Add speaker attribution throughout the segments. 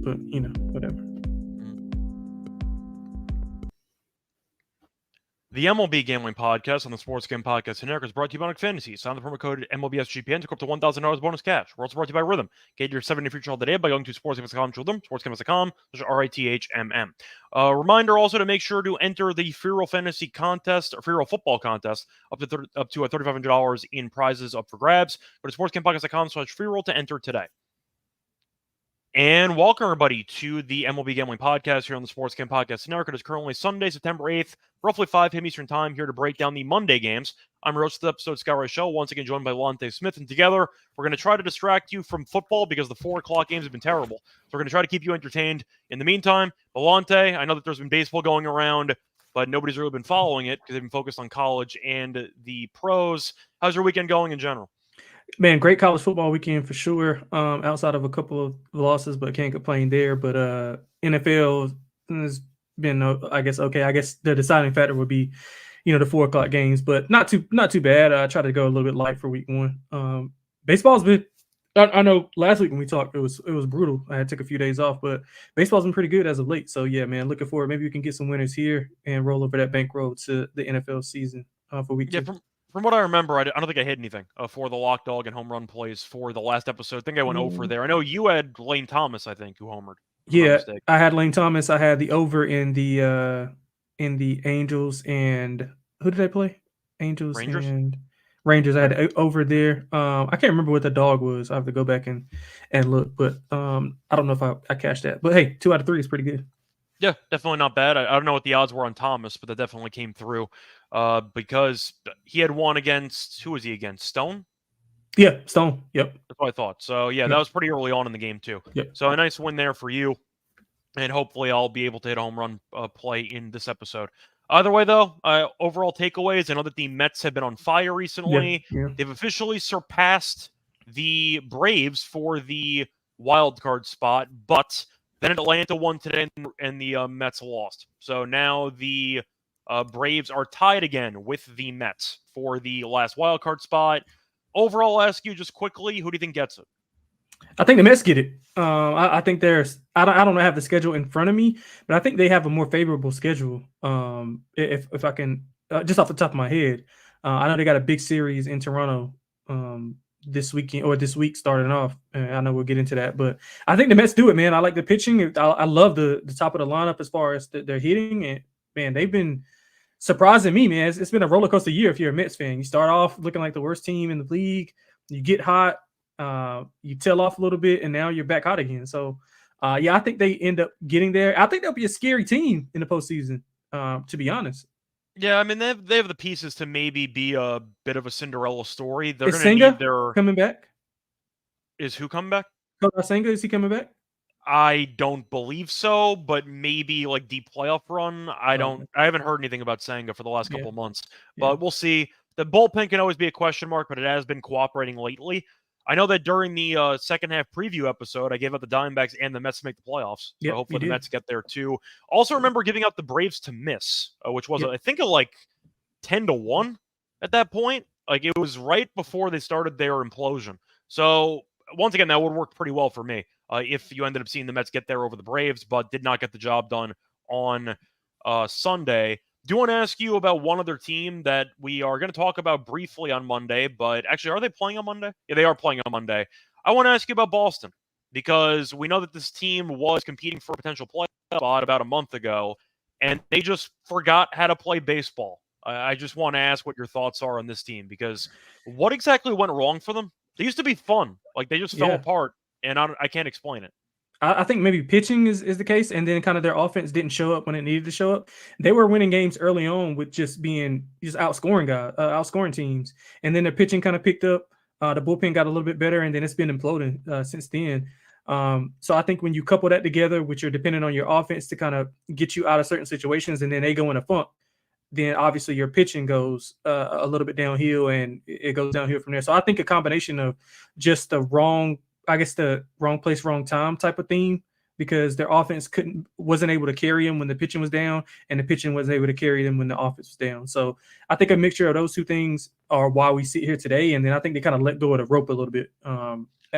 Speaker 1: bit, but whatever.
Speaker 2: The MLB Gambling Podcast on the Sports Game Podcast Network is brought to you by Monarch Fantasy. Sign the promo code MLB SGPN to go up to $1,000 bonus cash. We're also brought to you by Rhythm. Get your 7-day free trial today by going to sportsgames.com/Rhythm, sportsgames.com/RITHMM. Reminder also to make sure to enter the Free Roll Fantasy Contest, or Free Roll Football Contest, up to $3,500 in prizes up for grabs. Go to sportsgamepodcast.com/free roll to enter today. And welcome, everybody, to the MLB Gambling Podcast here on the Sports Game Podcast Network. It is currently Sunday, September 8th, roughly 5 p.m. Eastern Time, here to break down the Monday games. I'm your host of the episode, Scott Reichel, once again joined by Lonte Smith. And together, we're going to try to distract you from football because the 4 o'clock games have been terrible. So we're going to try to keep you entertained. In the meantime, Lonte, I know that there's been baseball going around, but nobody's really been following it because they've been focused on college and the pros. How's your weekend going in general?
Speaker 1: Man, great college football weekend for sure. Outside of a couple of losses, but can't complain there. But NFL has been, I guess, okay. I guess the deciding factor would be, the 4 o'clock games, but not too bad. I tried to go a little bit light for week 1. Baseball's been. I know last week when we talked, it was brutal. I had to take a few days off, but baseball's been pretty good as of late. So yeah, man, looking forward. Maybe we can get some winners here and roll over that bankroll to the NFL season for week 2.
Speaker 2: From what I remember, I don't think I hit anything for the lock dog and home run plays for the last episode. I think I went over there. I know you had Lane Thomas, I think, who homered.
Speaker 1: Yeah, I had Lane Thomas. I had the over in the Angels, and who did I play? Angels and Rangers. I had over there. I can't remember what the dog was. I have to go back and look, but I don't know if I cashed that. But hey, 2 out of 3 is pretty good.
Speaker 2: Yeah, definitely not bad. I don't know what the odds were on Thomas, but that definitely came through because he had won against, who was he against? Stone?
Speaker 1: Yeah, Stone. Yep.
Speaker 2: That's what I thought. So, yeah, that was pretty early on in the game, too.
Speaker 1: Yep.
Speaker 2: So, a nice win there for you. And hopefully I'll be able to hit a home run play in this episode. Either way, though, overall takeaways, I know that the Mets have been on fire recently.
Speaker 1: Yeah.
Speaker 2: They've officially surpassed the Braves for the wild card spot, but then Atlanta won today, and the Mets lost. So now the Braves are tied again with the Mets for the last wild card spot. Overall, I'll ask you just quickly, who do you think gets it?
Speaker 1: I think the Mets get it. I think there's. I don't have the schedule in front of me, but I think they have a more favorable schedule. If I can, just off the top of my head, I know they got a big series in Toronto this weekend or this week starting off. I know we'll get into that, but I think the Mets do it, man. I like the pitching. I love the top of the lineup as far as their hitting, and man, they've been surprising me, man. It's been a roller coaster year if you're a Mets fan. You start off looking like the worst team in the league, you get hot, you tail off a little bit, and now you're back hot again. So, yeah, I think they end up getting there. I think they'll be a scary team in the postseason, to be honest.
Speaker 2: Yeah, I mean, they have the pieces to maybe be a bit of a Cinderella story. They're
Speaker 1: Is
Speaker 2: going to need
Speaker 1: Senga coming back?
Speaker 2: Is who coming back?
Speaker 1: Senga, is he coming back?
Speaker 2: I don't believe so, but maybe like deep playoff run. I haven't heard anything about Senga for the last couple of months, but we'll see. The bullpen can always be a question mark, but it has been cooperating lately. I know that during the second half preview episode, I gave out the Diamondbacks and the Mets to make the playoffs. So hopefully the Mets get there too. Also remember giving out the Braves to miss, which was, I think, like 10-1 at that point. Like it was right before they started their implosion. So once again, that would work pretty well for me if you ended up seeing the Mets get there over the Braves, but did not get the job done on Sunday. Do want to ask you about one other team that we are going to talk about briefly on Monday, but actually, are they playing on Monday? Yeah, they are playing on Monday. I want to ask you about Boston because we know that this team was competing for a potential playoff spot about a month ago, and they just forgot how to play baseball. I just want to ask what your thoughts are on this team because what exactly went wrong for them? They used to be fun. Like, they just fell apart, and I can't explain it.
Speaker 1: I think maybe pitching is the case, and then kind of their offense didn't show up when it needed to show up. They were winning games early on with just outscoring teams, and then their pitching kind of picked up. The bullpen got a little bit better, and then it's been imploding since then. So I think when you couple that together with your depending on your offense to kind of get you out of certain situations, and then they go in a funk, then obviously your pitching goes a little bit downhill, and it goes downhill from there. So I think a combination of just the wrong place, wrong time type of theme, because their offense wasn't able to carry them when the pitching was down, and the pitching wasn't able to carry them when the offense was down. So I think a mixture of those two things are why we sit here today. And then I think they kind of let go of the rope a little bit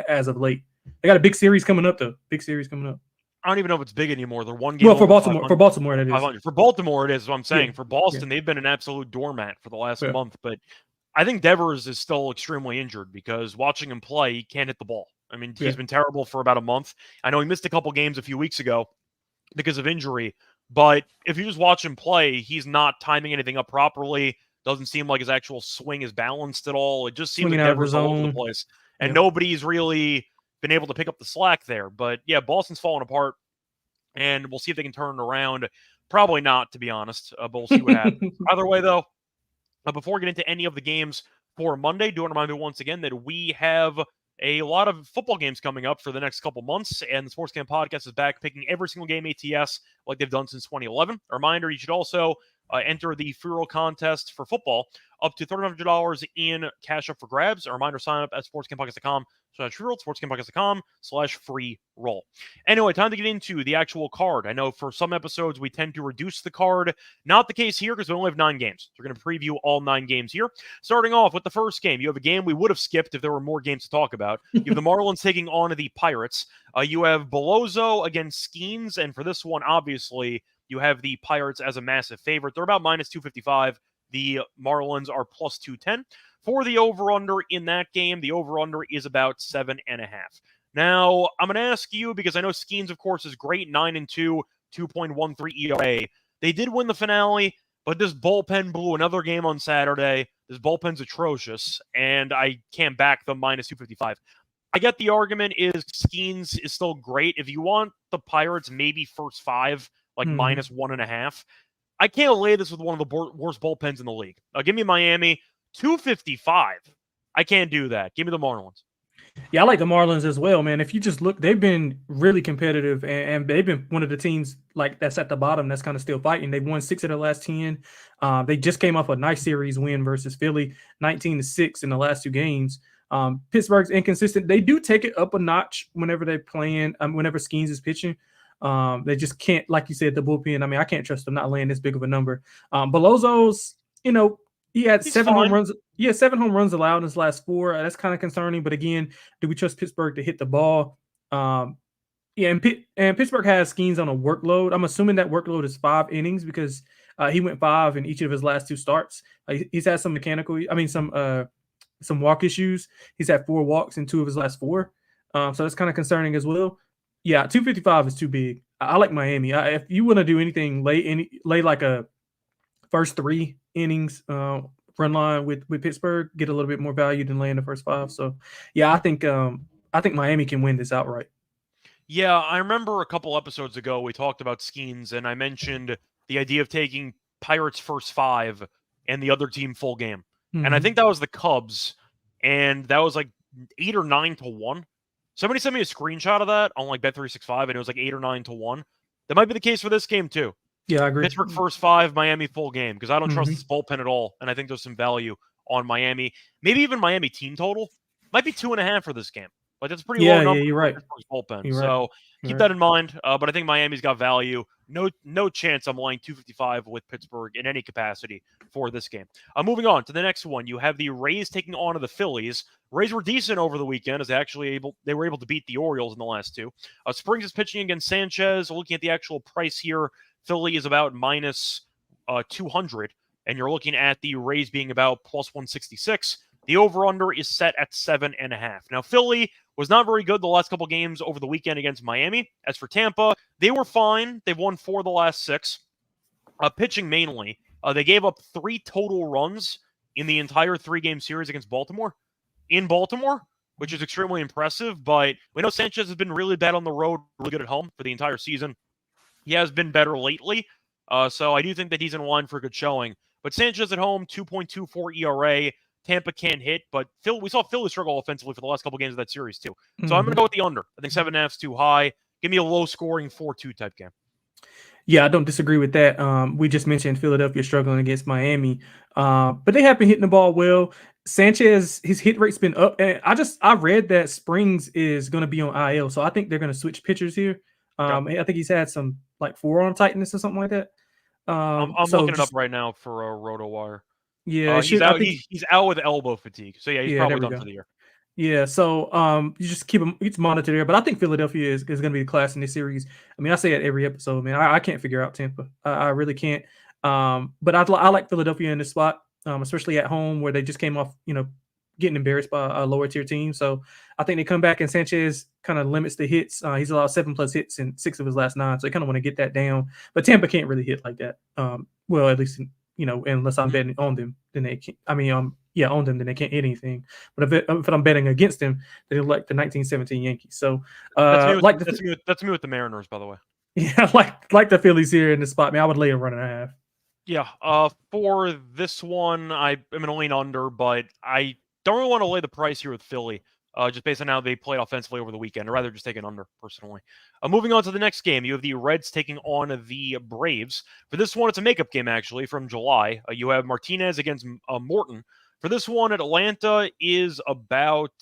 Speaker 1: as of late. They got a big series coming up, though. Big series coming up.
Speaker 2: I don't even know if it's big anymore. They're one game
Speaker 1: Well, for
Speaker 2: over
Speaker 1: Baltimore,
Speaker 2: 500.
Speaker 1: that is.
Speaker 2: 500. For Baltimore, it is what I'm saying.
Speaker 1: Yeah.
Speaker 2: For Boston,
Speaker 1: Yeah.
Speaker 2: they've been an absolute doormat for the last
Speaker 1: Yeah.
Speaker 2: month. But I think Devers is still extremely injured because watching him play, he can't hit the ball. I mean, he's been terrible for about a month. I know he missed a couple games a few weeks ago because of injury, but if you just watch him play, he's not timing anything up properly. Doesn't seem like his actual swing is balanced at all. It just seems
Speaker 1: Swinging
Speaker 2: like
Speaker 1: out of the
Speaker 2: Devers all over the
Speaker 1: zone.
Speaker 2: place, and nobody's really been able to pick up the slack there. But yeah, Boston's falling apart, and we'll see if they can turn it around. Probably not, to be honest, but we'll see what happens. Either way, though, before we get into any of the games for Monday, do want to remind you once again that we have a lot of football games coming up for the next couple months, and the Sports Camp Podcast is back picking every single game ATS like they've done since 2011. A reminder, you should also enter the free roll contest for football, up to $300 in cash up for grabs. A reminder, sign up at sportscampodcast.com/free roll, sportscampodcast.com/free roll. Anyway, time to get into the actual card. I know for some episodes we tend to reduce the card. Not the case here because we only have 9 games. So we're going to preview all 9 games here. Starting off with the first game, you have a game we would have skipped if there were more games to talk about. You have the Marlins taking on the Pirates. You have Bellozo against Skeens, and for this one, obviously, you have the Pirates as a massive favorite. They're about minus 255. The Marlins are plus 210. For the over-under in that game, the over-under is about 7.5. Now, I'm going to ask you, because I know Skeens, of course, is great, 9-2, 2.13 ERA. They did win the finale, but this bullpen blew another game on Saturday. This bullpen's atrocious, and I can't back them minus 255. I get the argument is Skeens is still great. If you want the Pirates, maybe first 5, like minus 1.5. I can't lay this with one of the worst bullpens in the league. Give me Miami, 255. I can't do that. Give me the Marlins.
Speaker 1: Yeah, I like the Marlins as well, man. If you just look, they've been really competitive, and they've been one of the teams like that's at the bottom that's kind of still fighting. They've won 6 of their last 10. They just came off a nice series win versus Philly, 19-6 in the last 2 games. Pittsburgh's inconsistent. They do take it up a notch whenever they're playing, whenever Skeens is pitching. They just can't, like you said, the bullpen. I mean, I can't trust them not laying this big of a number. Bellozo's, he had 7 home runs. Yeah, 7 home runs allowed in his last 4. That's kind of concerning. But again, do we trust Pittsburgh to hit the ball? And Pittsburgh has Skeens on a workload. I'm assuming that workload is 5 innings because he went 5 in each of his last 2 starts. He's had some some walk issues. He's had 4 walks in 2 of his last 4. So that's kind of concerning as well. Yeah, 255 is too big. I like Miami. If you want to do anything, lay like a first 3 innings run line with Pittsburgh, get a little bit more value than laying the first 5. So yeah, I think Miami can win this outright.
Speaker 2: Yeah, I remember a couple episodes ago we talked about Skeens, and I mentioned the idea of taking Pirates first 5 and the other team full game. Mm-hmm. And I think that was the Cubs, and that was like 8 or 9 to 1. Somebody sent me a screenshot of that on like Bet365, and it was like 8 or 9 to 1. That might be the case for this game too.
Speaker 1: Yeah, I agree.
Speaker 2: Pittsburgh first 5, Miami full game, because I don't trust this bullpen at all, and I think there's some value on Miami. Maybe even Miami team total. Might be 2.5 for this game. Like, that's a pretty low number.
Speaker 1: Yeah, you're right.
Speaker 2: Bullpen.
Speaker 1: You're
Speaker 2: so
Speaker 1: right.
Speaker 2: Keep that in mind. But I think Miami's got value. No chance I'm laying 255 with Pittsburgh in any capacity for this game. Moving on to the next one, you have the Rays taking on the Phillies. Rays were decent over the weekend as they were able to beat the Orioles in the last 2. Springs is pitching against Sanchez. Looking at the actual price here, Philly is about minus 200, and you're looking at the Rays being about plus 166. The over-under is set at 7.5. Now, Philly was not very good the last couple games over the weekend against Miami. As for Tampa, they were fine. They've won 4 of the last 6. Pitching mainly, they gave up 3 total runs in the entire 3-game series against Baltimore. In Baltimore, which is extremely impressive, but we know Sanchez has been really bad on the road, really good at home for the entire season. He has been better lately, so I do think that he's in line for a good showing. But Sanchez at home, 2.24 ERA. Tampa can't hit, but we saw Philly struggle offensively for the last couple games of that series too. So I'm going to go with the under. I think 7.5 is too high. Give me a low-scoring 4-2 type game.
Speaker 1: Yeah, I don't disagree with that. We just mentioned Philadelphia struggling against Miami, but they have been hitting the ball well. Sanchez, his hit rate's been up, and I read that Springs is going to be on IL, so I think they're going to switch pitchers here. I think he's had some like forearm tightness or something like that.
Speaker 2: I'm looking it up right now for a RotoWire.
Speaker 1: Yeah,
Speaker 2: he's out with elbow fatigue. So yeah, he's probably done for the year.
Speaker 1: Yeah, so you just keep them, it's monitor there. But I think Philadelphia is going to be the class in this series. I mean, I say it every episode, man. I can't figure out Tampa. I really can't. But I like Philadelphia in this spot, especially at home where they just came off, getting embarrassed by a lower tier team. So I think they come back and Sanchez kind of limits the hits. He's allowed 7+ hits in 6 of his last 9, so they kind of want to get that down. But Tampa can't really hit like that. Well, at least unless I'm betting on them, then they can't. I mean, on them, then they can't hit anything. But if I'm betting against them, they look like the 1917 Yankees. So,
Speaker 2: that's me with the Mariners, by the way.
Speaker 1: Yeah, like the Phillies here in the spot. Man, I would lay a 1.5.
Speaker 2: Yeah. For this one, I'm gonna lean under, but I don't really want to lay the price here with Philly. Just based on how they played offensively over the weekend. I'd rather just take an under, personally. Moving on to the next game, you have the Reds taking on the Braves. For this one, it's a makeup game, actually, from July. You have Martinez against Morton. For this one, Atlanta is about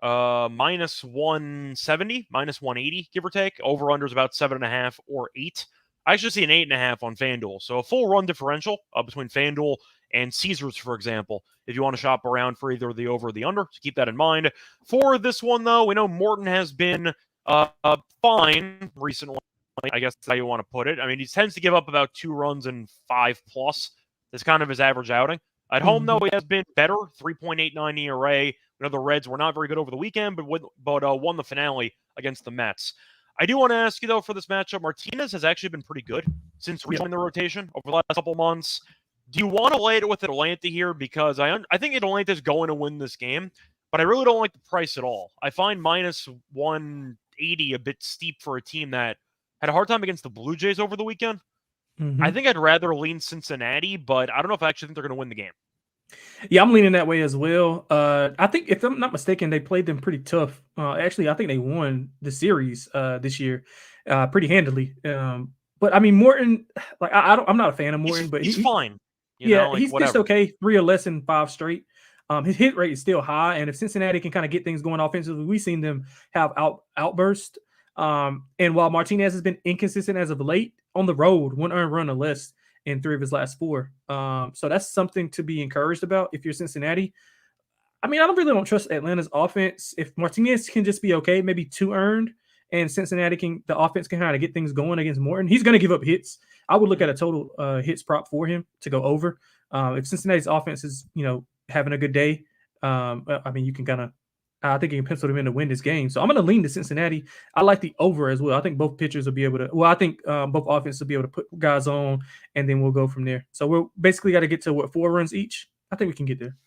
Speaker 2: minus 170, minus 180, give or take. Over-under is about 7.5 or 8. I actually see an 8.5 on FanDuel. So a full run differential between FanDuel and Caesars, for example, if you want to shop around for either the over or the under. So keep that in mind. For this one, though, we know Morton has been fine recently. I guess that's how you want to put it. I mean, he tends to give up about 2 runs and 5+. That's kind of his average outing. At home, though, he has been better, 3.89 ERA. We know the Reds were not very good over the weekend, but won the finale against the Mets. I do want to ask you, though, for this matchup, Martinez has actually been pretty good since rejoining the rotation over the last couple months. Do you want to lay it with Atlanta here? Because I think Atlanta is going to win this game, but I really don't like the price at all. I find minus 180 a bit steep for a team that had a hard time against the Blue Jays over the weekend. I think I'd rather lean Cincinnati, but I don't know if I actually think they're going to win the game.
Speaker 1: Yeah, I'm leaning that way as well. I think if I'm not mistaken, they played them pretty tough. Actually, I think they won the series this year pretty handily. But I mean, Morton, like I'm not a fan of Morton, but
Speaker 2: he's fine.
Speaker 1: He's just okay. 3 or less in 5 straight. His hit rate is still high, and if Cincinnati can kind of get things going offensively, we've seen them have outburst. And while Martinez has been inconsistent as of late, on the road, 1 earned run or less in 3 of his last 4. So that's something to be encouraged about if you're Cincinnati. I mean, I don't trust Atlanta's offense. If Martinez can just be okay, maybe 2 earned, and Cincinnati the offense can kind of get things going against Morton, he's going to give up hits. I would look at a total hits prop for him to go over. If Cincinnati's offense is, having a good day, I mean, you can kind of, I think you can pencil them in to win this game. So I'm going to lean to Cincinnati. I like the over as well. I think both pitchers will be able to, I think both offenses will be able to put guys on, and then we'll go from there. So we're basically got to get to 4 runs each. I think we can get there.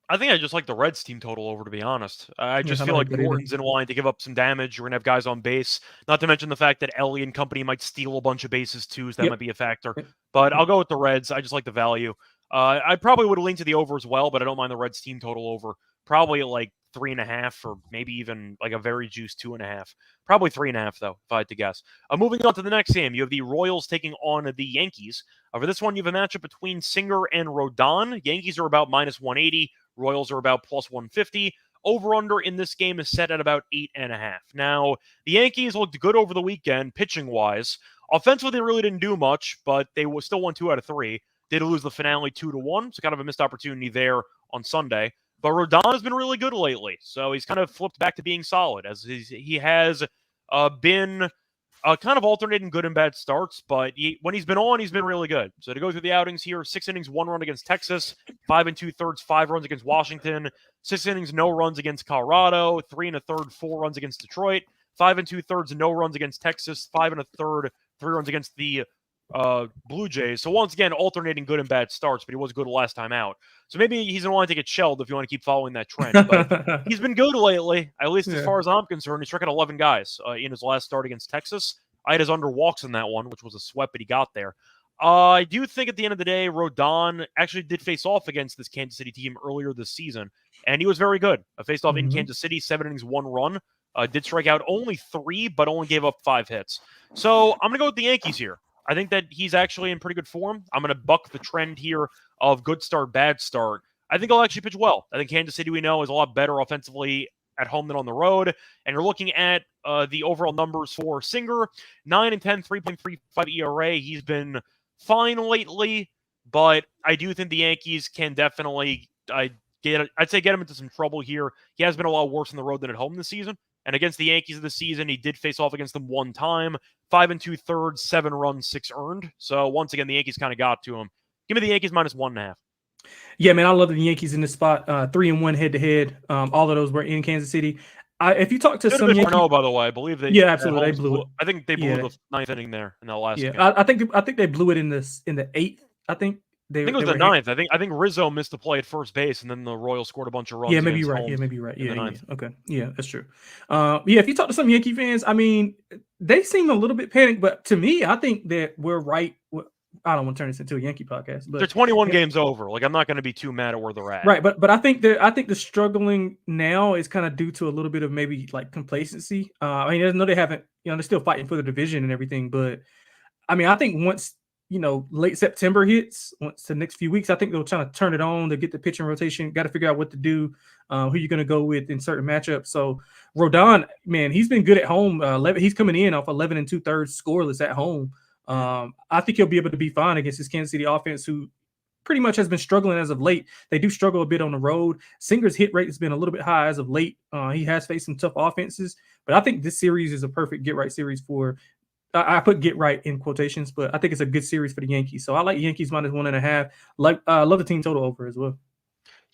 Speaker 2: I think I just like the Reds team total over, to be honest. I just feel like Morton's in line to give up some damage. You're going to have guys on base. Not to mention the fact that Ellie and company might steal a bunch of bases too, so that might be a factor. But I'll go with the Reds. I just like the value. I probably would have leaned to the over as well, but I don't mind the Reds team total over. Probably at like 3.5, or maybe even like a very juiced 2.5. Probably 3.5, though, if I had to guess. Moving on to the next game, you have the Royals taking on the Yankees. For this one, you have a matchup between Singer and Rodon. Yankees are about minus 180. Royals are about plus 150. Over-under in this game is set at about 8.5. Now, the Yankees looked good over the weekend, pitching-wise. Offensively, they really didn't do much, but they still won 2 out of 3. Did lose the finale 2-1, so kind of a missed opportunity there on Sunday. But Rodon has been really good lately, so he's kind of flipped back to being solid, as he has been kind of alternating good and bad starts, but when he's been on, he's been really good. So to go through the outings here, 6 innings, 1 run against Texas, 5 2/3, 5 runs against Washington, 6 innings, no runs against Colorado, 3 1/3, 4 runs against Detroit, 5 2/3, no runs against Texas, 5 1/3, 3 runs against the Blue Jays. So once again, alternating good and bad starts, but he was good last time out. So maybe he's going to want to get shelled if you want to keep following that trend. But he's been good lately, at least as far as I'm concerned. He struck out 11 guys in his last start against Texas. I had his under walks in that one, which was a sweat, but he got there. I do think at the end of the day, Rodon actually did face off against this Kansas City team earlier this season, and he was very good. Faced off in Kansas City, 7 innings, 1 run. Did strike out only 3, but only gave up 5 hits. So I'm going to go with the Yankees here. I think that he's actually in pretty good form. I'm going to buck the trend here of good start, bad start. I think he'll actually pitch well. I think Kansas City, we know, is a lot better offensively at home than on the road. And you're looking at the overall numbers for Singer, 9 and 10, 3.35 ERA. He's been fine lately, but I do think the Yankees can definitely I'd say get him into some trouble here. He has been a lot worse on the road than at home this season. And against the Yankees this season, he did face off against them one time. 5 2/3, 7 runs, 6 earned. So once again, the Yankees kind of got to him. Give me the Yankees -1.5.
Speaker 1: Yeah, man, I love the Yankees in this spot. 3-1 head-to-head. All of those were in Kansas City. If you talk to some Yankees,
Speaker 2: by the way, I believe they.
Speaker 1: Yeah, absolutely, they blew it.
Speaker 2: I think they blew the 9th inning there in that last game.
Speaker 1: I think they blew it in the 8th. I think
Speaker 2: it was the 9th. I think Rizzo missed the play at first base, and then the Royals scored a bunch of runs.
Speaker 1: Yeah, maybe you're right. Yeah, okay. Yeah, that's true. Yeah, if you talk to some Yankee fans, I mean, they seem a little bit panicked, but to me, I think that we're right. I don't want to turn this into a Yankee podcast, but
Speaker 2: they're 21 games over. Like, I'm not going to be too mad at where they're at.
Speaker 1: Right, but I think the struggling now is kind of due to a little bit of maybe like complacency. I mean, I know they haven't, they're still fighting for the division and everything, but I mean, I think once late September hits, once the next few weeks, I think they'll try to turn it on to get the pitching rotation. Got to figure out what to do, who you're going to go with in certain matchups. So Rodon, man, he's been good at home. He's coming in off 11 2/3 scoreless at home. I think he'll be able to be fine against this Kansas City offense, who pretty much has been struggling as of late. They do struggle a bit on the road. Singer's hit rate has been a little bit high as of late. He has faced some tough offenses, but I think this series is a perfect get right series for. I put get right in quotations, but I think it's a good series for the Yankees. So I like Yankees -1.5. Love the team total over as well.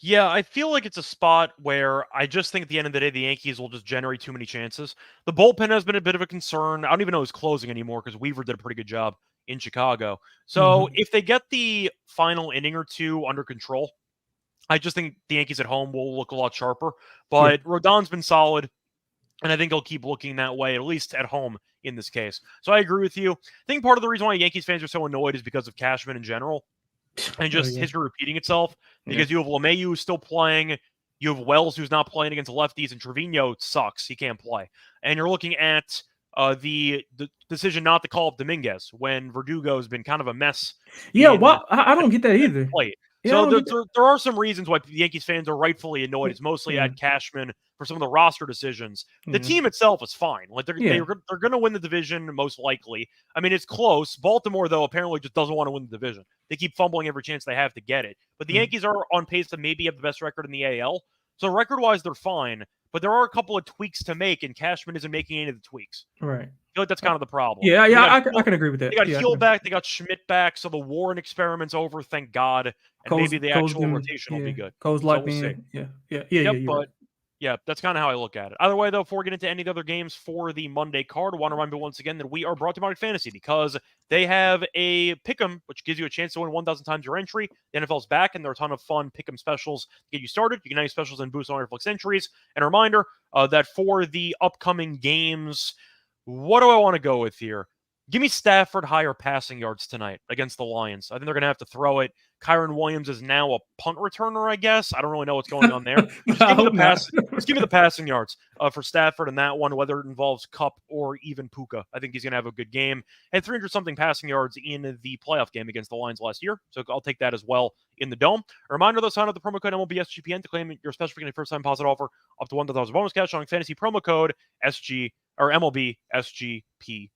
Speaker 2: Yeah, I feel like it's a spot where I just think at the end of the day, the Yankees will just generate too many chances. The bullpen has been a bit of a concern. I don't even know who's closing anymore because Weaver did a pretty good job in Chicago. So if they get the final inning or two under control, I just think the Yankees at home will look a lot sharper. But Rodon's been solid, and I think he'll keep looking that way, at least at home in this case. So I agree with you. I think part of the reason why Yankees fans are so annoyed is because of Cashman in general. And just history repeating itself, because you have LeMahieu who's still playing, you have Wells who's not playing against lefties, and Trevino sucks. He can't play. And you're looking at the decision not to call up Dominguez when Verdugo's been kind of a mess.
Speaker 1: Yeah, I don't get that either.
Speaker 2: So there are some reasons why the Yankees fans are rightfully annoyed. It's mostly at Cashman for some of the roster decisions. The team itself is fine. Like they're going to win the division most likely. I mean, it's close. Baltimore, though, apparently just doesn't want to win the division. They keep fumbling every chance they have to get it. But the Yankees are on pace to maybe have the best record in the AL. So record-wise, they're fine. But there are a couple of tweaks to make, and Cashman isn't making any of the tweaks.
Speaker 1: Right.
Speaker 2: I feel like that's kind of the problem.
Speaker 1: Yeah, I can agree with that.
Speaker 2: They got Heel back, they got Schmidt back, so the Warren experiment's over, thank God. And maybe the actual rotation will be good.
Speaker 1: Cole's locked in.
Speaker 2: Yeah, that's kind of how I look at it. Either way, though, before we get into any of the other games for the Monday card, I want to remind you once again that we are brought to Market Fantasy because they have a pick'em, which gives you a chance to win 1,000 times your entry. The NFL's back, and there are a ton of fun pick'em specials to get you started. You can have specials and boost on your flex entries. And a reminder that for the upcoming games, what do I want to go with here? Give me Stafford higher passing yards tonight against the Lions. I think they're going to have to throw it. Kyron Williams is now a punt returner, I guess. I don't really know what's going on there. Just give me the passing yards for Stafford in that one, whether it involves Kupp or even Puka. I think he's going to have a good game. And 300-something passing yards in the playoff game against the Lions last year. So I'll take that as well in the Dome. A reminder, though, sign up the promo code MLB SGPN to claim your special first-time deposit offer up to $1,000 bonus cash on fantasy promo code MLB SGPN.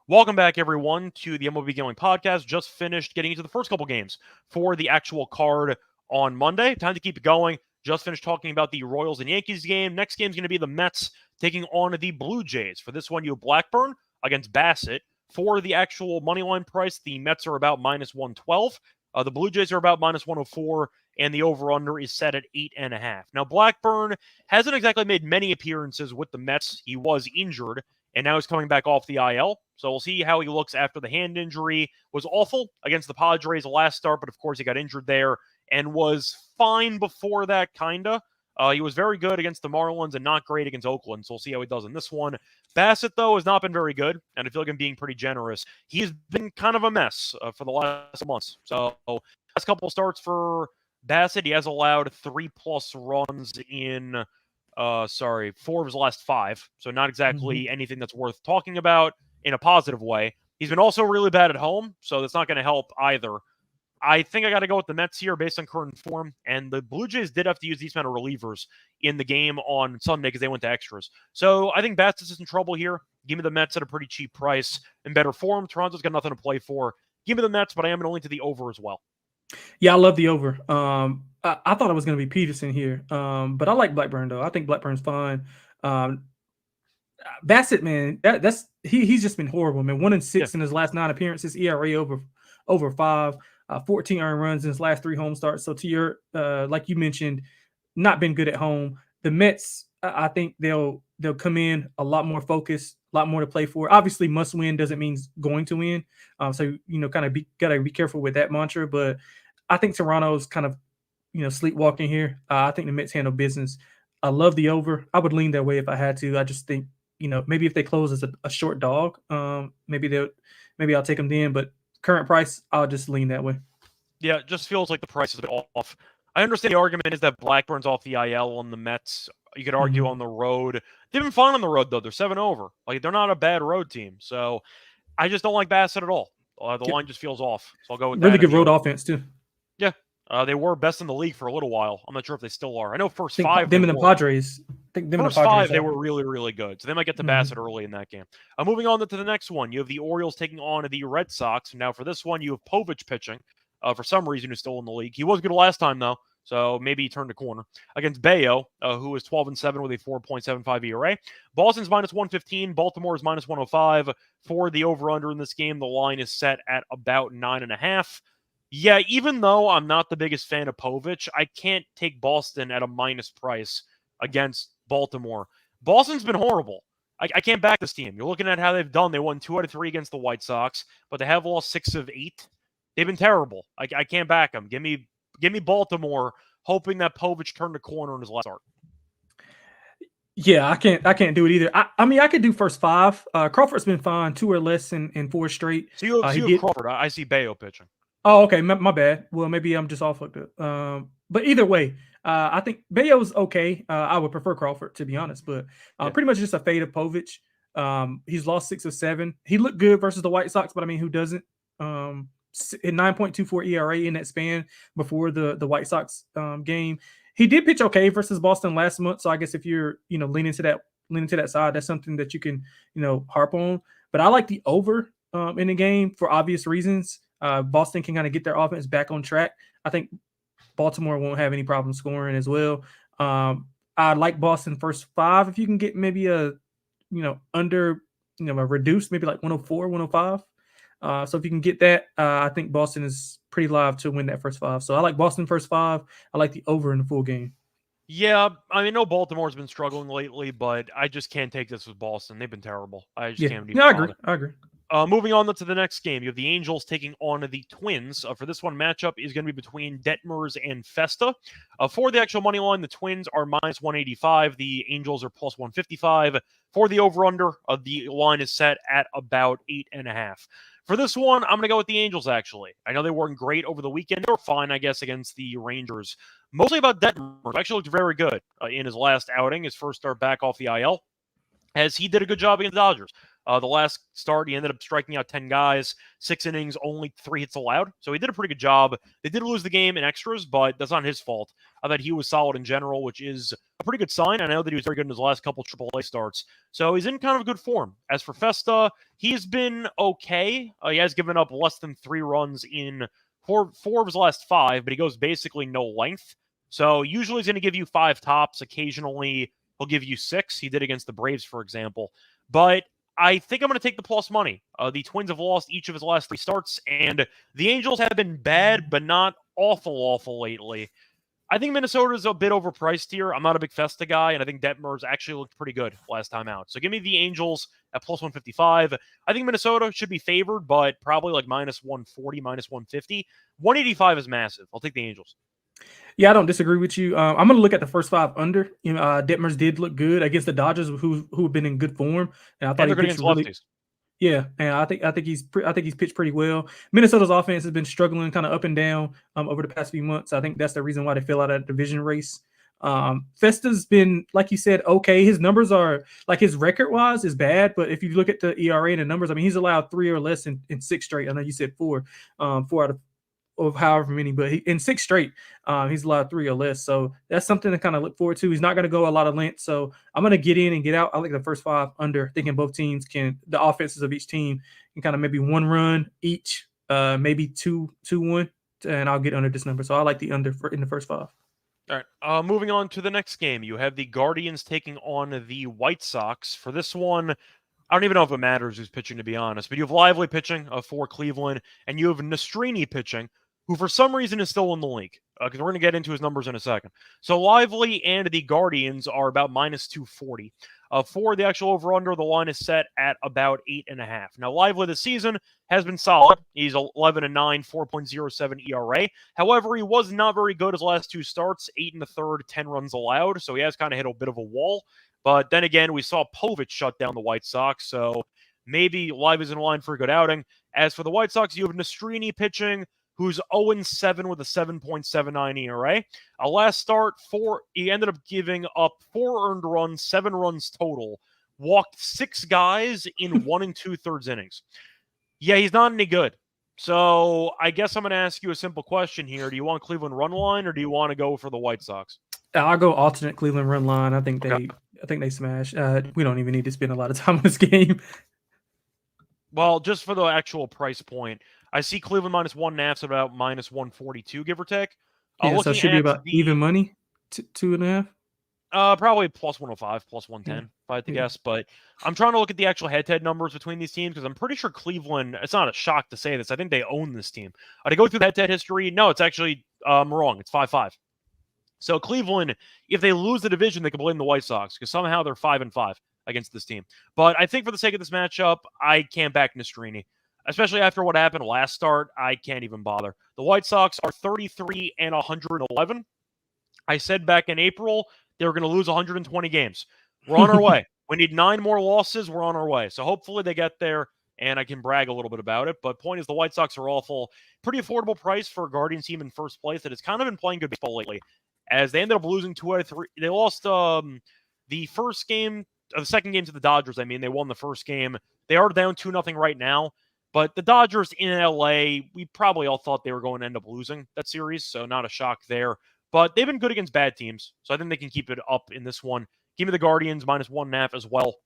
Speaker 2: Welcome back, everyone, to the MLB Gambling Podcast. Just finished getting into the first couple games for the actual card on Monday. Time to keep it going. Just finished talking about the Royals and Yankees game. Next game is going to be the Mets taking on the Blue Jays. For this one, you have Blackburn against Bassett. For the actual money line price, the Mets are about -112. The Blue Jays are about -104, and the over-under is set at 8.5. Now, Blackburn hasn't exactly made many appearances with the Mets. He was injured, and now he's coming back off the IL. So we'll see how he looks after the hand injury. Was awful against the Padres last start, but of course he got injured there and was fine before that, kinda. He was very good against the Marlins and not great against Oakland, so we'll see how he does in this one. Bassett, though, has not been very good, and I feel like I'm being pretty generous. He's been kind of a mess for the last months. So last couple starts for Bassett, he has allowed 3+ runs in 4 of his last 5. So not exactly anything that's worth talking about in a positive way. He's been also really bad at home, so that's not going to help either. I think I got to go with the Mets here based on current form, and the Blue Jays did have to use these kind of relievers in the game on Sunday because they went to extras. So I think Bassett is in trouble here. Give me the Mets at a pretty cheap price. In better form, Toronto's got nothing to play for. Give me the Mets, but I am going to lean to the over as well.
Speaker 1: Yeah, I love the over. I thought it was going to be Peterson here, but I like Blackburn though. I think Blackburn's fine. Um, Bassett, man, that's he's just been horrible, man. 1-6 in his last 9 appearances, ERA over 5, 14 earned runs in his last 3 home starts. So to your like you mentioned, not been good at home. The Mets, I think they'll come in a lot more focused, a lot more to play for. Obviously, must win doesn't mean going to win. So kind of gotta be careful with that mantra. But I think Toronto's kind of sleepwalking here. I think the Mets handle business. I love the over. I would lean that way if I had to. I just think maybe if they close as a short dog, maybe I'll take them then. But current price, I'll just lean that way.
Speaker 2: Yeah, it just feels like the price is a bit off. I understand the argument is that Blackburn's off the IL on the Mets. You could argue on the road. They've been fine on the road, though. They're 7 over. Like, they're not a bad road team. So I just don't like Bassett at all. The line just feels off. So I'll go with
Speaker 1: really
Speaker 2: that.
Speaker 1: Good road offense, too.
Speaker 2: Yeah. They were best in the league for a little while. I'm not sure if they still are. I know first
Speaker 1: think
Speaker 2: 5
Speaker 1: them and the Padres.
Speaker 2: First 5 they were really, really good. So they might get to Bassett early in that game. Moving on to the next one. You have the Orioles taking on the Red Sox. Now for this one, you have Povich pitching. For some reason, who's still in the league. He was good last time, though, so maybe he turned a corner. Against Bayo, who is 12-7 with a 4.75 ERA. Boston's -115. Baltimore is -105. For the over-under in this game, the line is set at about 9.5. Yeah, even though I'm not the biggest fan of Povich, I can't take Boston at a minus price against Baltimore. Boston's been horrible. I can't back this team. You're looking at how they've done. They won 2 out of 3 against the White Sox, but they have lost 6 of 8. They've been terrible. I can't back them. Give me Baltimore, hoping that Povich turned the corner in his last start.
Speaker 1: Yeah, I can't do it either. I mean, I could do first 5. Crawford's been fine, 2 or less in 4 straight.
Speaker 2: So you have Crawford. I see Bayo pitching.
Speaker 1: Oh, okay. My bad. Well, maybe I'm just all fucked up. But either way, I think Bayo's okay. I would prefer Crawford, to be honest, but pretty much just a fade of Povich. He's lost 6 of 7. He looked good versus the White Sox, but I mean, who doesn't? In 9.24 ERA in that span before the White Sox game. He did pitch okay versus Boston last month, so I guess if you're leaning to that side, that's something that you can harp on. But I like the over in the game for obvious reasons. Boston can kind of get their offense back on track. I think Baltimore won't have any problem scoring as well. I like Boston first 5 if you can get maybe a under a reduced, maybe like 104, 105. So if you can get that, I think Boston is pretty live to win that first 5. So I like Boston first 5. I like the over in the full game.
Speaker 2: Yeah, I mean, I know Baltimore's been struggling lately, but I just can't take this with Boston. They've been terrible. I just can't even bother.
Speaker 1: I agree.
Speaker 2: Moving on to the next game, you have the Angels taking on the Twins. For this one, matchup is going to be between Detmers and Festa. For the actual money line, the Twins are -185. The Angels are +155. For the over-under, the line is set at about 8.5. For this one, I'm going to go with the Angels, actually. I know they weren't great over the weekend. They were fine, I guess, against the Rangers. Mostly about Detmers. Actually looked very good in his last outing, his first start back off the IL, as he did a good job against the Dodgers. The last start, he ended up striking out 10 guys, 6 innings, only 3 hits allowed. So he did a pretty good job. They did lose the game in extras, but that's not his fault. I thought he was solid in general, which is a pretty good sign. I know that he was very good in his last couple AAA starts. So he's in kind of good form. As for Festa, he's been okay. He has given up less than 3 runs in 4 of his last 5, but he goes basically no length. So usually he's going to give you 5 tops. Occasionally he'll give you 6. He did against the Braves, for example. But I think I'm going to take the plus money. The Twins have lost each of his last 3 starts, and the Angels have been bad, but not awful lately. I think Minnesota's a bit overpriced here. I'm not a big Festa guy, and I think Detmers actually looked pretty good last time out. So give me the Angels at +155. I think Minnesota should be favored, but probably like -140, -150. 185 is massive. I'll take the Angels.
Speaker 1: Yeah, I don't disagree with you. I'm going to look at the first 5 under. Detmers did look good against the Dodgers, who have been in good form, and I thought he pitched really. Yeah, and I think he's pitched pretty well. Minnesota's offense has been struggling kind of up and down over the past few months. I think that's the reason why they fell out of that division race. Festa's been, like you said, okay. His numbers are, like, his record-wise is bad, but if you look at the ERA and the numbers, I mean, he's allowed 3 or less in 6 straight. I know you said 4 out of however many, but in 6 straight, he's allowed 3 or less. So that's something to kind of look forward to. He's not going to go a lot of length. So I'm going to get in and get out. I like the first 5 under, thinking both teams the offenses of each team can kind of maybe 1 run each, maybe 2-1 and I'll get under this number. So I like the under in the first 5.
Speaker 2: All right. Moving on to the next game, you have the Guardians taking on the White Sox. For this one, I don't even know if it matters who's pitching, to be honest, but you have Lively pitching for Cleveland, and you have Nastrini pitching, who for some reason is still in the league, because we're going to get into his numbers in a second. So Lively and the Guardians are about minus 240. For the actual over-under, the line is set at about 8.5. Now, Lively this season has been solid. He's 11-9, 4.07 ERA. However, he was not very good his last 2 starts, 8 in the third, 10 runs allowed, so he has kind of hit a bit of a wall. But then again, we saw Povich shut down the White Sox, so maybe Lively's in line for a good outing. As for the White Sox, you have Nastrini pitching, who's 0-7 with a 7.79 ERA. Last start, he ended up giving up 4 earned runs, 7 runs total, walked 6 guys in 1 2/3 innings. Yeah, he's not any good. So I guess I'm going to ask you a simple question here. Do you want Cleveland run line, or do you want to go for the White Sox?
Speaker 1: I'll go alternate Cleveland run line. I think they smash. We don't even need to spend a lot of time on this game.
Speaker 2: Well, just for the actual price point, I see Cleveland minus 1.5, so about minus 142, give or take.
Speaker 1: Yeah, so it should be about even money, 2.5.
Speaker 2: Probably plus 105, plus 110, if I had to guess. But I'm trying to look at the actual head-to-head numbers between these teams, because I'm pretty sure Cleveland, it's not a shock to say this, I think they own this team. To go through the head-to-head history, no, it's actually wrong. It's 5-5. So Cleveland, if they lose the division, they can blame the White Sox, because somehow they're 5-5 against this team. But I think for the sake of this matchup, I can't back Nastrini. Especially after what happened last start, I can't even bother. The White Sox are 33-111. I said back in April they were going to lose 120 games. We're on our way. We need 9 more losses. We're on our way. So hopefully they get there, and I can brag a little bit about it. But point is, the White Sox are awful. Pretty affordable price for a Guardians team in first place that has kind of been playing good baseball lately, as they ended up losing 2 out of 3. They lost the second game to the Dodgers. I mean, they won the first game. They are down 2-0 right now. But the Dodgers in LA, we probably all thought they were going to end up losing that series, so not a shock there. But they've been good against bad teams, so I think they can keep it up in this one. Give me the Guardians minus 1.5 as well.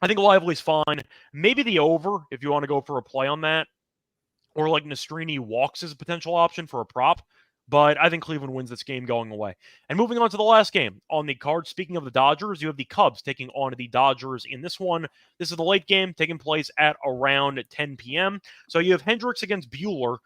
Speaker 2: I think Lively's fine. Maybe the over, if you want to go for a play on that. Or like Nastrini walks as a potential option for a prop. But I think Cleveland wins this game going away. And moving on to the last game on the card, speaking of the Dodgers, you have the Cubs taking on the Dodgers in this one. This is the late game taking place at around 10 p.m. So you have Hendricks against Buehler.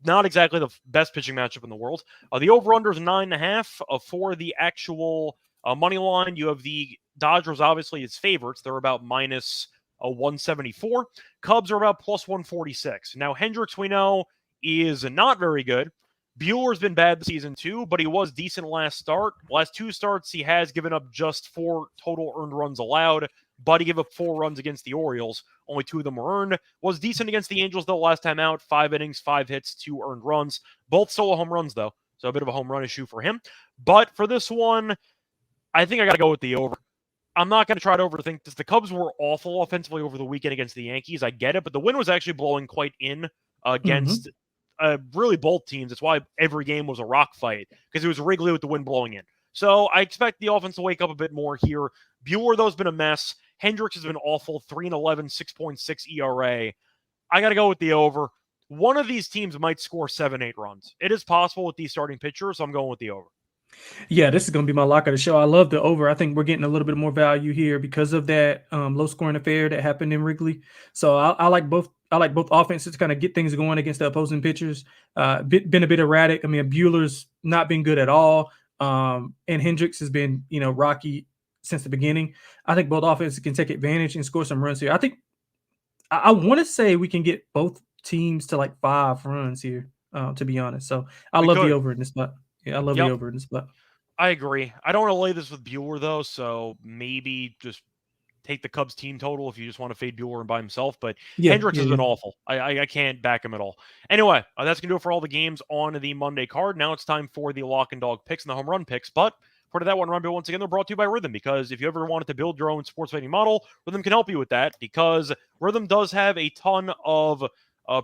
Speaker 2: Not exactly the best pitching matchup in the world. The over-under is 9.5. For the actual money line, you have the Dodgers obviously as favorites. They're about minus 174. Cubs are about plus 146. Now, Hendricks, we know, is not very good. Buehler's been bad this season too, but he was decent last start. Last 2 starts, he has given up just 4 total earned runs allowed, but he gave up 4 runs against the Orioles. Only 2 of them were earned. Was decent against the Angels, though, last time out. 5 innings, 5 hits, 2 earned runs. Both solo home runs, though, so a bit of a home run issue for him. But for this one, I think I got to go with the over. I'm not going to try to overthink this. The Cubs were awful offensively over the weekend against the Yankees. I get it, but the wind was actually blowing quite in against really both teams. That's why every game was a rock fight, because it was Wrigley with the wind blowing in. So I expect the offense to wake up a bit more here. Buehler, though, has been a mess. Hendricks has been awful, 3-11, 6.6 ERA. I got to go with the over. One of these teams might score 7-8 runs. It is possible with these starting pitchers, so I'm going with the over.
Speaker 1: Yeah, this is going to be my lock of the show. I love the over. I think we're getting a little bit more value here because of that low-scoring affair that happened in Wrigley. So I like both. I like both offenses to kind of get things going against the opposing pitchers. Been a bit erratic. I mean, Buehler's not been good at all, and Hendricks has been rocky since the beginning. I think both offenses can take advantage and score some runs here. I think I want to say we can get both teams to like 5 runs here, to be honest. So I love the over in this spot. Yeah, I love the over in this spot.
Speaker 2: I agree. I don't want to lay this with Buehler, though, so maybe just take the Cubs team total if you just want to fade Buehler by himself. But Hendricks has been awful. I can't back him at all. Anyway, that's going to do it for all the games on the Monday card. Now it's time for the lock and dog picks and the home run picks. But part of that one run bill, once again, they're brought to you by Rhythm, because if you ever wanted to build your own sports betting model, Rhythm can help you with that, because Rhythm does have a ton of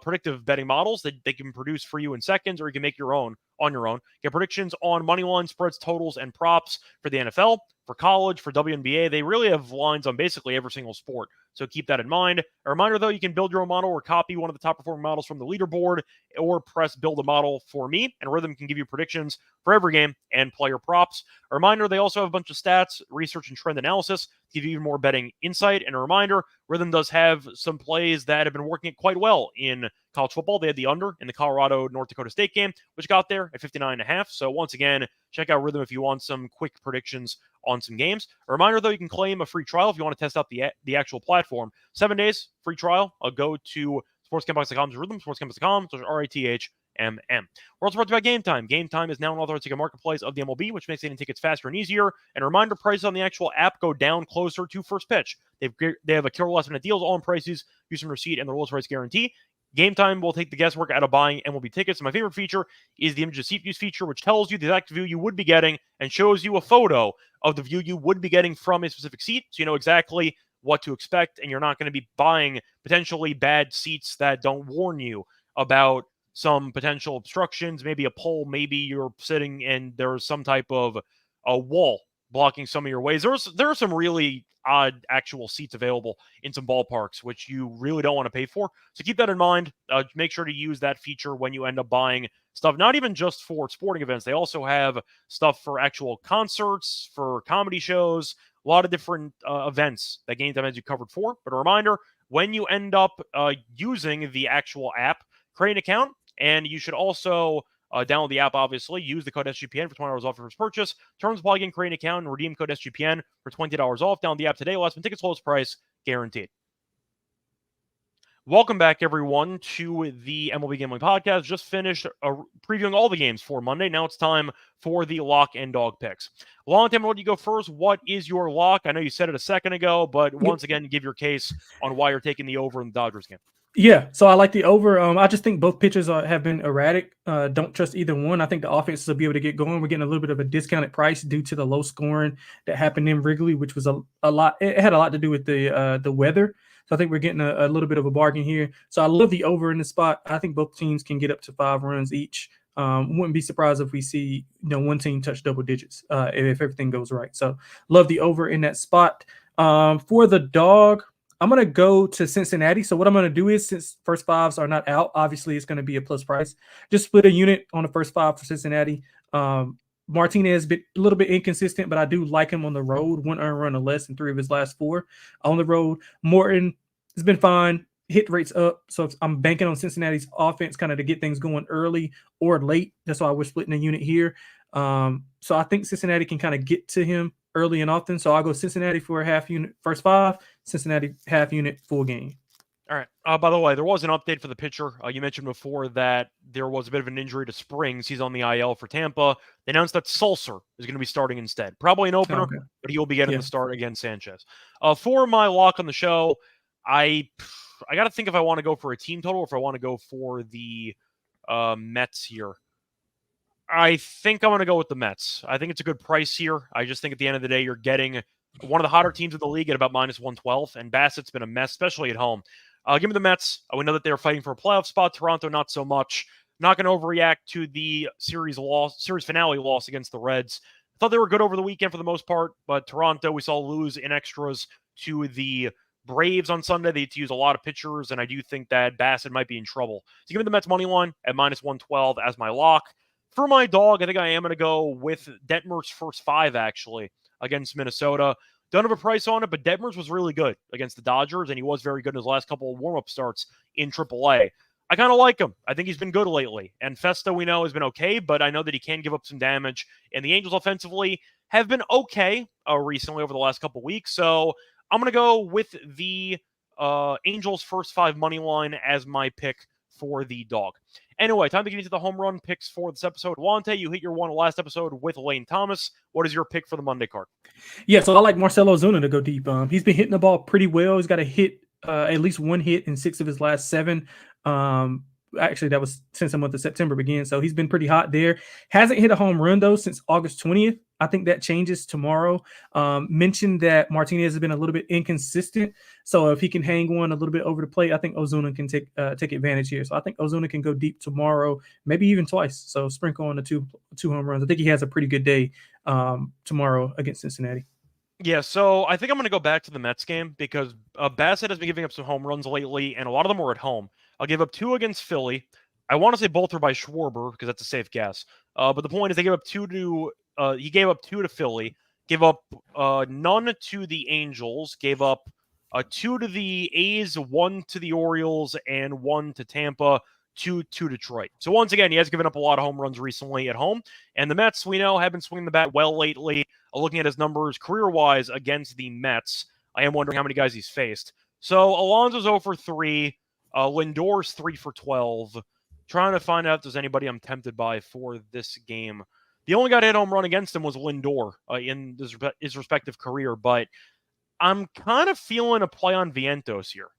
Speaker 2: predictive betting models that they can produce for you in seconds, or you can make your own on your own. Get predictions on money line, spreads, totals, and props for the NFL, for college, for WNBA. They really have lines on basically every single sport, so keep that in mind. A reminder, though, you can build your own model or copy one of the top performing models from the leaderboard, or press build a model for me, and Rhythm can give you predictions for every game and player props. A reminder, they also have a bunch of stats, research, and trend analysis to give you even more betting insight. And a reminder, Rhythm does have some plays that have been working quite well in college football. They had the under in the Colorado-North Dakota State game, which got there at 59.5. So once again, check out Rhythm if you want some quick predictions on some games. A reminder, though, you can claim a free trial if you want to test out the actual platform. 7 days, free trial. I'll go to sportscampbox.com/rhythm, sportscampbox.com/RITHMM. We're also brought to you by Game Time. Game Time is now an authorized ticket marketplace of the MLB, which makes getting tickets faster and easier. And a reminder, prices on the actual app go down closer to first pitch. They have a killer last-minute deals, all in prices, use some receipt, and the lowest price guarantee. Game Time will take the guesswork out of buying MLB tickets. And my favorite feature is the image of seat views feature, which tells you the exact view you would be getting and shows you a photo of the view you would be getting from a specific seat, so you know exactly what to expect, and you're not going to be buying potentially bad seats that don't warn you about some potential obstructions, maybe a pole, maybe you're sitting and there's some type of a wall blocking some of your ways. There are some really odd actual seats available in some ballparks, which you really don't want to pay for. So keep that in mind. Make sure to use that feature when you end up buying stuff, not even just for sporting events. They also have stuff for actual concerts, for comedy shows, a lot of different events that Game Time has you covered for. But a reminder, when you end up using the actual app, create an account, and you should also download the app, obviously. Use the code SGPN for $20 off your first purchase. Terms apply. Again, create an account and redeem code SGPN for $20 off. Download the app today. Last minute tickets, lowest price, guaranteed. Welcome back, everyone, to the MLB Gambling Podcast. Just finished previewing all the games for Monday. Now it's time for the lock and dog picks. Lonte, I'm going to let you go first. What is your lock? I know you said it a second ago, but once again, give your case on why you're taking the over in the Dodgers game.
Speaker 1: Yeah, so I like the over. I just think both pitchers have been erratic. Don't trust either one. I think the offenses will be able to get going. We're getting a little bit of a discounted price due to the low scoring that happened in Wrigley, which was a lot. It had a lot to do with the weather. So I think we're getting a little bit of a bargain here. So I love the over in the spot. I think both teams can get up to 5 runs each. Wouldn't be surprised if we see one team touch double digits if everything goes right. So love the over in that spot. For the dog, I'm going to go to Cincinnati. So what I'm going to do is, since first fives are not out, obviously it's going to be a plus price. Just split a unit on the first 5 for Cincinnati. Martinez has been a little bit inconsistent, but I do like him on the road. 1 earned run or less in 3 of his last 4 on the road. Morton has been fine. Hit rates up. So if I'm banking on Cincinnati's offense kind of to get things going early or late. That's why we're splitting a unit here. So I think Cincinnati can kind of get to him early and often. So I'll go Cincinnati for a half unit first 5, Cincinnati half unit full game.
Speaker 2: All right. By the way, there was an update for the pitcher. You mentioned before that there was a bit of an injury to Springs. He's on the IL for Tampa. They announced that Sulser is going to be starting instead. Probably an opener, but he'll be getting the start against Sanchez. For my lock on the show, I got to think if I want to go for a team total or if I want to go for the Mets here. I think I'm going to go with the Mets. I think it's a good price here. I just think at the end of the day, you're getting one of the hotter teams in the league at about minus 112, and Bassett's been a mess, especially at home. Give me the Mets. We know that they're fighting for a playoff spot. Toronto, not so much. Not going to overreact to the series finale loss against the Reds. I thought they were good over the weekend for the most part, but Toronto, we saw lose in extras to the Braves on Sunday. They had to use a lot of pitchers, and I do think that Bassett might be in trouble. So give me the Mets money line at minus 112 as my lock. For my dog, I think I am going to go with Detmer's first 5, actually, against Minnesota. Don't have a price on it, but Detmer's was really good against the Dodgers, and he was very good in his last couple of warm-up starts in AAA. I kind of like him. I think he's been good lately. And Festa, we know, has been okay, but I know that he can give up some damage. And the Angels offensively have been okay recently over the last couple weeks. So I'm going to go with the Angels first 5 money line as my pick for the dog. Anyway, time to get into the home run picks for this episode. Lonte, you hit your one last episode with Lane Thomas. What is your pick for the Monday card?
Speaker 1: Yeah, so I like Marcell Ozuna to go deep. He's been hitting the ball pretty well. He's got a hit, at least 1 hit in 6 of his last 7. Actually, that was since the month of September began. So he's been pretty hot there. Hasn't hit a home run, though, since August 20th. I think that changes tomorrow. Mentioned that Martinez has been a little bit inconsistent, so if he can hang one a little bit over the plate, I think Ozuna can take advantage here. So I think Ozuna can go deep tomorrow, maybe even twice. So sprinkle on the two home runs. I think he has a pretty good day tomorrow against Cincinnati.
Speaker 2: Yeah, so I think I'm going to go back to the Mets game because Bassett has been giving up some home runs lately, and a lot of them were at home. I'll give up 2 against Philly. I want to say both are by Schwarber because that's a safe guess. But the point is, they gave up 2 to. He gave up 2 to Philly, gave up none to the Angels, gave up 2 to the A's, 1 to the Orioles, and 1 to Tampa. 2 to Detroit. So once again, he has given up a lot of home runs recently at home. And the Mets, we know, have been swinging the bat well lately. Looking at his numbers career-wise against the Mets, I am wondering how many guys he's faced. So Alonso's 0 for 3. Lindor's 3 for 12. Trying to find out if there's anybody I'm tempted by for this game. The only guy to hit home run against him was Lindor in his respective career, but I'm kind of feeling a play on Vientos here.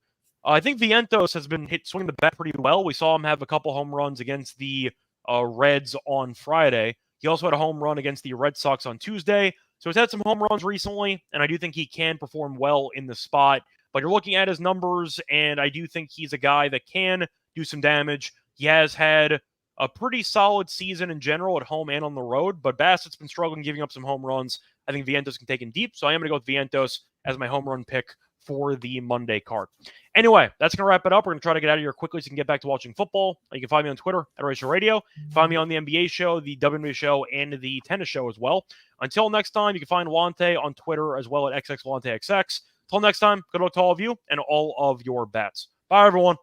Speaker 2: I think Vientos has been swinging the bat pretty well. We saw him have a couple home runs against the Reds on Friday. He also had a home run against the Red Sox on Tuesday. So he's had some home runs recently, and I do think he can perform well in the spot. But you're looking at his numbers, and I do think he's a guy that can do some damage. He has had a pretty solid season in general at home and on the road, but Bassett's been struggling giving up some home runs. I think Vientos can take him deep, so I am going to go with Vientos as my home run pick for the Monday card. Anyway, that's going to wrap it up. We're going to try to get out of here quickly so you can get back to watching football. You can find me on Twitter at Reichel Radio. Find me on the NBA show, the WNBA show, and the tennis show as well. Until next time, you can find Lonte on Twitter as well at XXLonteXX. Until next time, good luck to all of you and all of your bets. Bye, everyone.